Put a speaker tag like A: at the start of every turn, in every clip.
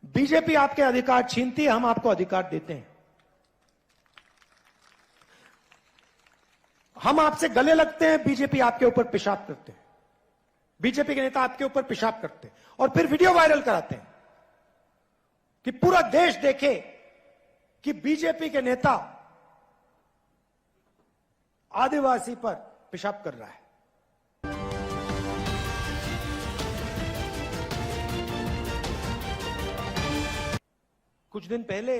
A: BJP आपके अधिकार छीनती है, हम आपको अधिकार देते हैं। हम आपसे गले लगते हैं, बीजेपी आपके ऊपर पेशाब करते हैं। बीजेपी के नेता आपके ऊपर पेशाब करते हैं और फिर वीडियो वायरल कराते हैं कि पूरा देश देखे कि बीजेपी के नेता आदिवासी पर पेशाब कर रहा है। कुछ दिन पहले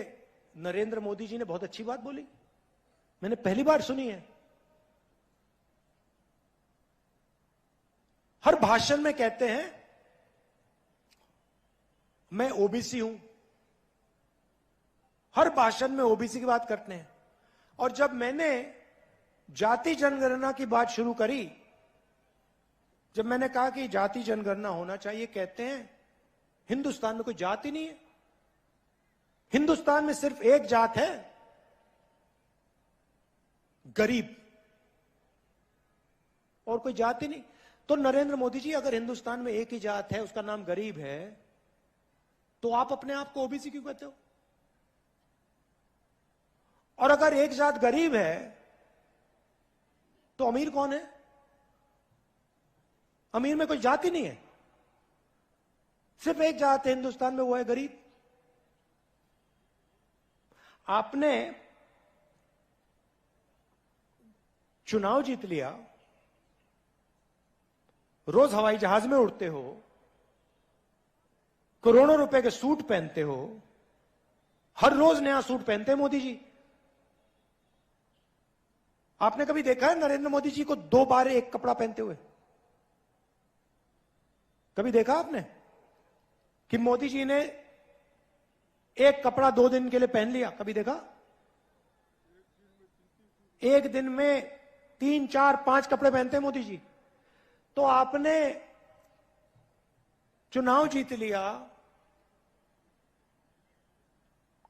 A: नरेंद्र मोदी जी ने बहुत अच्छी बात बोली, मैंने पहली बार सुनी है। हर भाषण में कहते हैं मैं ओबीसी हूं, हर भाषण में ओबीसी की बात करते हैं। और जब मैंने जाति जनगणना की बात शुरू करी, जब मैंने कहा कि जाति जनगणना होना चाहिए, कहते हैं हिंदुस्तान में कोई जाति नहीं है, हिंदुस्तान में सिर्फ एक जात है, गरीब, और कोई जाति नहीं। तो नरेंद्र मोदी जी, अगर हिंदुस्तान में एक ही जात है, उसका नाम गरीब है, तो आप अपने आप को ओबीसी क्यों कहते हो? और अगर एक जात गरीब है तो अमीर कौन है? अमीर में कोई जाति नहीं है, सिर्फ एक जात है हिंदुस्तान में, वो है गरीब। आपने चुनाव जीत लिया, रोज हवाई जहाज में उड़ते हो, करोड़ों रुपए के सूट पहनते हो, हर रोज नया सूट पहनते हैं मोदी जी। आपने कभी देखा है नरेंद्र मोदी जी को 2 बार एक कपड़ा पहनते हुए? कभी देखा आपने कि मोदी जी ने एक कपड़ा 2 दिन के लिए पहन लिया? कभी देखा? एक दिन में 3, 4, 5 कपड़े पहनते हैं मोदी जी। तो आपने चुनाव जीत लिया,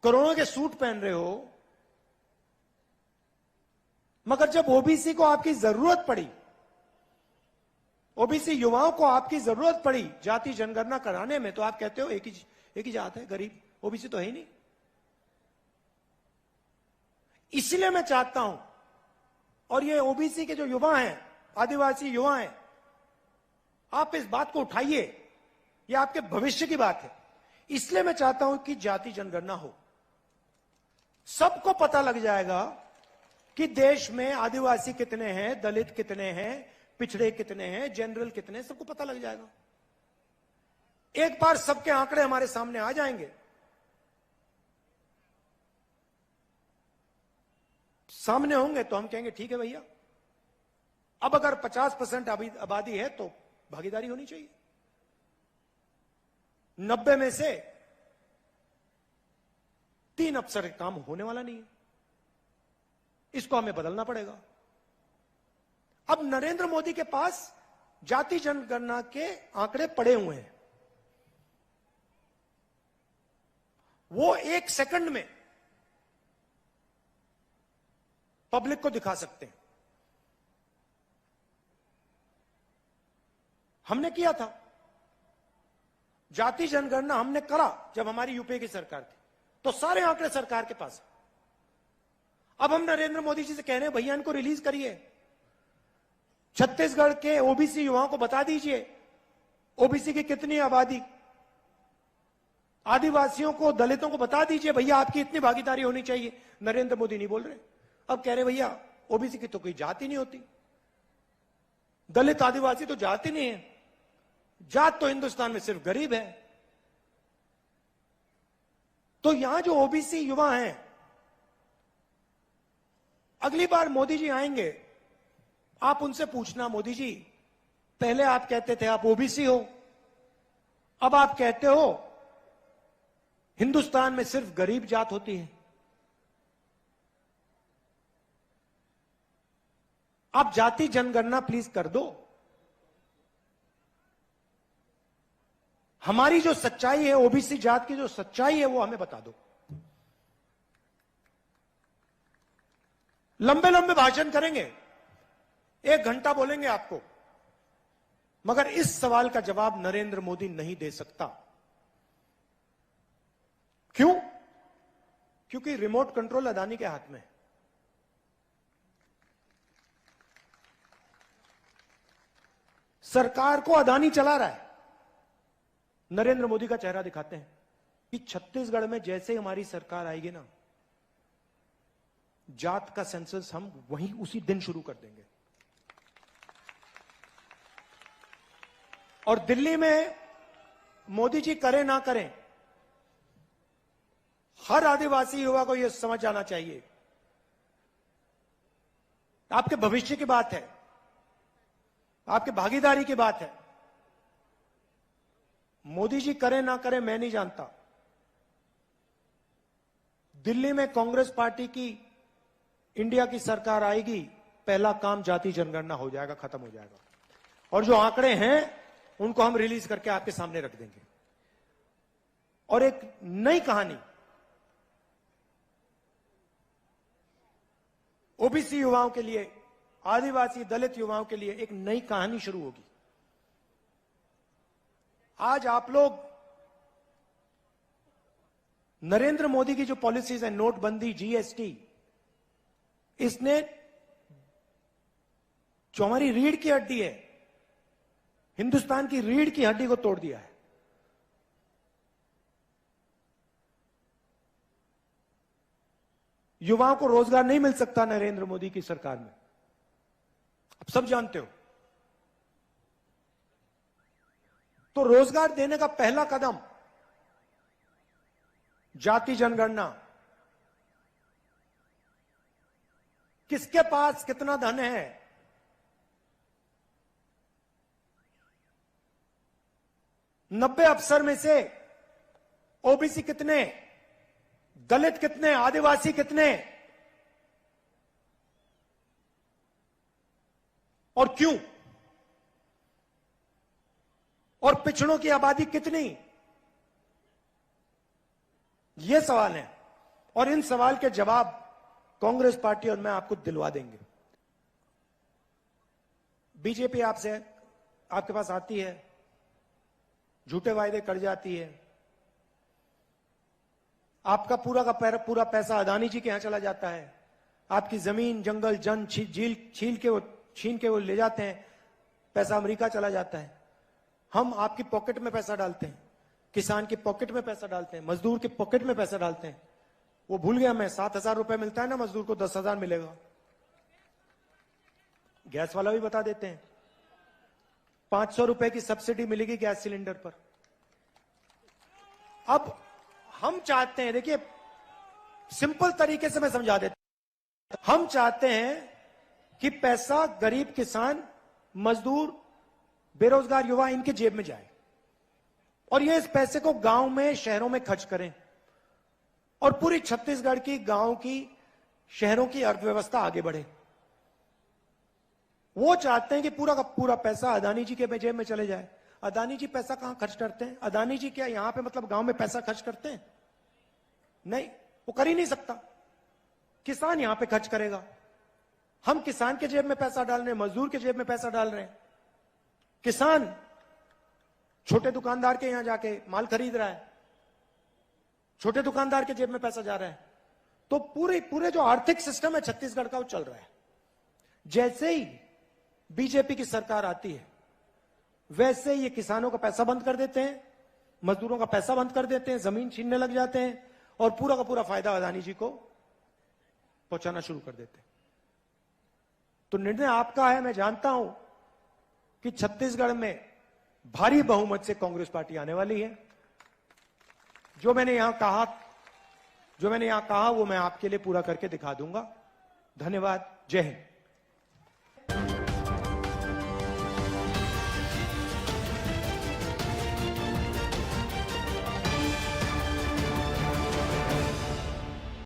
A: करोड़ों के सूट पहन रहे हो, मगर जब ओबीसी को आपकी जरूरत पड़ी, ओबीसी युवाओं को आपकी जरूरत पड़ी जाति जनगणना कराने में, तो आप कहते हो एक ही जात है, गरीब, ओबीसी तो है ही नहीं। इसलिए मैं चाहता हूं, और ये ओबीसी के जो युवा हैं, आदिवासी युवा हैं, आप इस बात को उठाइए, ये आपके भविष्य की बात है। इसलिए मैं चाहता हूं कि जाति जनगणना हो, सबको पता लग जाएगा कि देश में आदिवासी कितने हैं, दलित कितने हैं, पिछड़े कितने हैं, जनरल कितने हैं, सबको पता लग जाएगा। एक बार सबके आंकड़े हमारे सामने आ जाएंगे, सामने होंगे, तो हम कहेंगे ठीक है भैया, अब अगर 50% आबादी है तो भागीदारी होनी चाहिए। 90 में से 3 अफसर काम होने वाला नहीं है, इसको हमें बदलना पड़ेगा। अब नरेंद्र मोदी के पास जाति जनगणना के आंकड़े पड़े हुए हैं, वो 1 सेकंड में पब्लिक को दिखा सकते हैं। हमने किया था जाति जनगणना, हमने करा जब हमारी यूपीए की सरकार थी, तो सारे आंकड़े सरकार के पास। अब हम नरेंद्र मोदी जी से कह रहे हैं भैया इनको रिलीज करिए, छत्तीसगढ़ के ओबीसी युवाओं को बता दीजिए ओबीसी की कितनी आबादी, आदिवासियों को, दलितों को बता दीजिए भैया आपकी इतनी भागीदारी होनी चाहिए। नरेंद्र मोदी नहीं बोल रहे, अब कह रहे भैया ओबीसी की तो कोई जाति नहीं होती, दलित आदिवासी तो जाति नहीं है, जात तो हिंदुस्तान में सिर्फ गरीब है। तो यहां जो ओबीसी युवा हैं, अगली बार मोदी जी आएंगे, आप उनसे पूछना, मोदी जी पहले आप कहते थे आप ओबीसी हो, अब आप कहते हो हिंदुस्तान में सिर्फ गरीब जात होती है। आप जाति जनगणना प्लीज कर दो, हमारी जो सच्चाई है, ओबीसी जात की जो सच्चाई है, वो हमें बता दो। लंबे लंबे भाषण करेंगे, 1 घंटा बोलेंगे आपको, मगर इस सवाल का जवाब नरेंद्र मोदी नहीं दे सकता। क्यों? क्योंकि रिमोट कंट्रोल अदानी के हाथ में है। सरकार को अदानी चला रहा है। नरेंद्र मोदी का चेहरा दिखाते हैं कि छत्तीसगढ़ में जैसे हमारी सरकार आएगी ना, जात का सेंसस हम वहीं उसी दिन शुरू कर देंगे। और दिल्ली में मोदी जी करें ना करें, हर आदिवासी युवा को यह समझ जाना चाहिए, आपके भविष्य की बात है, आपके भागीदारी की बात है। मोदी जी करें ना करें मैं नहीं जानता, दिल्ली में कांग्रेस पार्टी की इंडिया की सरकार आएगी, पहला काम जाति जनगणना हो जाएगा, खत्म हो जाएगा। और जो आंकड़े हैं उनको हम रिलीज करके आपके सामने रख देंगे। और एक नई कहानी ओबीसी युवाओं के लिए, आदिवासी दलित युवाओं के लिए एक नई कहानी शुरू होगी। आज आप लोग नरेंद्र मोदी की जो पॉलिसीज है, नोटबंदी, जीएसटी, इसने जो हमारी रीढ़ की हड्डी है, हिंदुस्तान की रीढ़ की हड्डी को तोड़ दिया है। युवाओं को रोजगार नहीं मिल सकता नरेंद्र मोदी की सरकार में, आप सब जानते हो। तो रोजगार देने का पहला कदम जाति जनगणना। किसके पास कितना धन है, नब्बे अफसर में से ओबीसी कितने, दलित कितने, आदिवासी कितने, और क्यों, और पिछड़ों की आबादी कितनी, ये सवाल है। और इन सवाल के जवाब कांग्रेस पार्टी और मैं आपको दिलवा देंगे। बीजेपी आपसे, आपके पास आती है, झूठे वायदे कर जाती है, आपका पूरा का पूरा पैसा अदानी जी के यहां चला जाता है, आपकी जमीन, जंगल, जन झील छीन के वो ले जाते हैं, पैसा अमेरिका चला जाता है। हम आपकी पॉकेट में पैसा डालते हैं, किसान की पॉकेट में पैसा डालते हैं, मजदूर की पॉकेट में पैसा डालते हैं। वो भूल गया मैं, 7,000 रुपए मिलता है ना मजदूर को, 10,000 मिलेगा। गैस वाला भी बता देते हैं, 500 रुपए की सब्सिडी मिलेगी गैस सिलेंडर पर। अब हम चाहते हैं, देखिए सिंपल तरीके से मैं समझा देता हूं, हम चाहते हैं कि पैसा गरीब किसान, मजदूर, बेरोजगार युवा, इनके जेब में जाए, और ये इस पैसे को गांव में, शहरों में खर्च करें, और पूरी छत्तीसगढ़ की, गांव की, शहरों की अर्थव्यवस्था आगे बढ़े। वो चाहते हैं कि पूरा का पूरा पैसा अदानी जी के जेब में चले जाए। अदानी जी पैसा कहां खर्च करते हैं? अदानी जी क्या यहां पे मतलब गांव में पैसा खर्च करते हैं? नहीं, वो कर ही नहीं सकता। किसान यहां पे खर्च करेगा। हम किसान के जेब में पैसा डाल रहे हैं, मजदूर के जेब में पैसा डाल रहे हैं। किसान छोटे दुकानदार के यहां जाके माल खरीद रहा है, छोटे दुकानदार के जेब में पैसा जा रहा है। तो पूरे जो आर्थिक सिस्टम है छत्तीसगढ़ का, वो चल रहा है। जैसे ही बीजेपी की सरकार आती है, वैसे ये किसानों का पैसा बंद कर देते हैं, मजदूरों का पैसा बंद कर देते हैं, जमीन छीनने लग जाते हैं, और पूरा का पूरा फायदा अदानी जी को पहुंचाना शुरू कर देते हैं। तो निर्णय आपका है। मैं जानता हूं कि छत्तीसगढ़ में भारी बहुमत से कांग्रेस पार्टी आने वाली है। जो मैंने यहां कहा वो मैं आपके लिए पूरा करके दिखा दूंगा। धन्यवाद। जय हिंद।